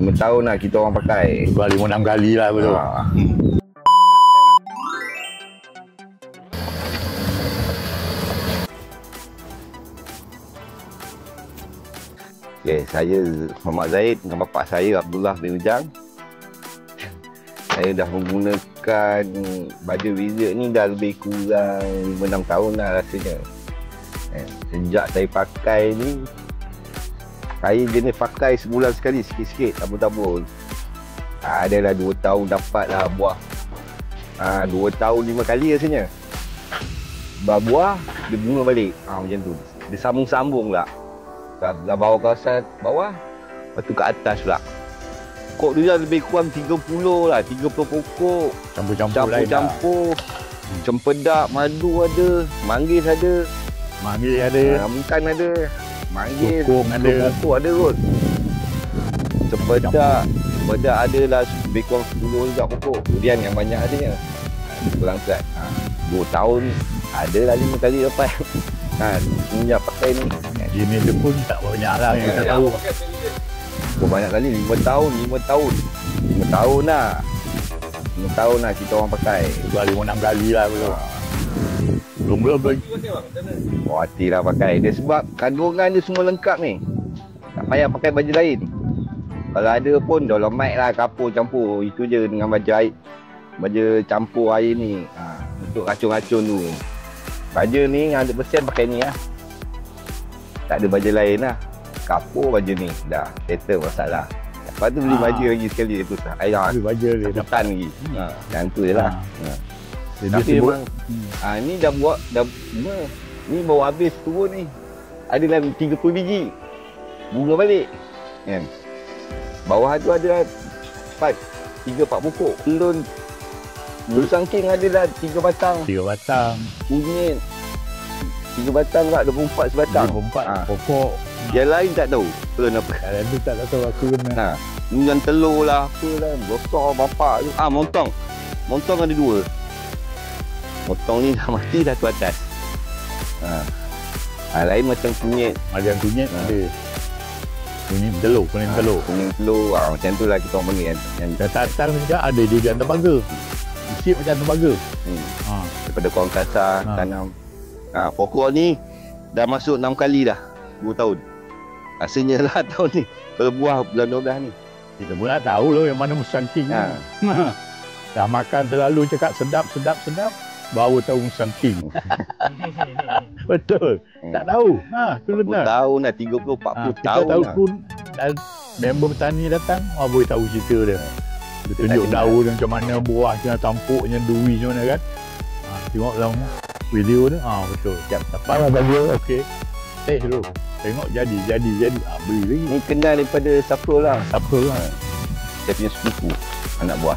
5 tahun lah kita orang pakai. 5-6 kali lah betul. Okay, saya Muhammad Zaid dengan bapa saya Abdullah bin Ujang. Saya dah menggunakan baju Wizard ni dah lebih kurang 5-6 tahun lah rasanya. Sejak saya pakai ni, saya jenis pakai sebulan sekali sikit-sikit, tabur-tabur. Adalah 2 tahun dapat lah buah. 2 tahun 5 kali rasanya. Buah, dia bunga balik. Macam tu. Dia sambung-sambung lah. Dah bawa kawasan bawah, lepas tu ke atas pula. Pokok tu dah lebih kurang 30 lah, 30 pokok. Campur-campur. Cempedak, madu ada, manggis ada. Manggis ada. Rambutan ada. Manggis, pokok ada kot. Cempedak ada lah lebih kurang 10 juga pokok. Durian yang banyak adanya. Kurang kerat. 2 tahun ada lah 5 kali dapat. Sejak pakai ni. Jenis dia pun tak banyak lah yang kita tahu. Banyak kali, 5 tahun lah. 5 tahun lah kita orang pakai. 5-6 kali lah betul. Belum lagi. Hati lah pakai. Dia sebab kandungan dia semua lengkap ni. Tak payah pakai baju lain. Kalau ada pun dolomite lah, kapur campur. Itu je dengan baju air. Baju campur air ni. Untuk racun-racun tu. Baju ni 100% pakai ni lah. Tak ada baju lain lah. Kapur baju ni. Dah settle masalah. Lepas tu beli baju lagi sekali. Itu beli baju dia dapat lagi. Dan tu je lah. Tapi memang ni dah buat ni baru habis turun ni. Ada dalam 30 biji. Bunga balik. Kan? Bawah tu ada 3-4 pokok. Belum sangking ada dah 3 batang. 3 batang. Kunyit 3 batang tak, 24 sebatang. 24 pokok. Yang lain tak tahu. Belum apa. Yang lain tak tahu aku kena. Dengan telur lah, apa lah. Besar bapak tu. Montong. Montong ada 2. Montong ni dah mati dah tu atas. Lain macam kunyit. Ada yang kunyit ada. Kuning telur. Kuning telur. Macam tu lah kita orang panggil. Yang datang juga ada dia tembaga. Isi macam tembaga. Daripada korang kasar tanam. Pokok ni dah masuk 6 kali dah. 2 tahun. Rasanya lah tahun ni. Kalau buah bulan 12 ni. Kita pun tak tahu lah yang mana musangking. Dah makan terlalu cakap sedap. Baru tahu musangking. Betul. Tak tahu. Tu benar. 10 tahun dah, 30-40 tahun tahu dah. Pun member petani datang, boleh tahu cerita dia. Dia tunjuk daun macam mana, buahnya, tampuknya, duri macam mana kan. Tengok dalam video ni, betul. Dapat lah bagi dia, okey. Dulu. Tengok jadi. Beli lagi. Ni kenal daripada Safrul lah. Safrul lah. Dia punya sepupu, anak buah.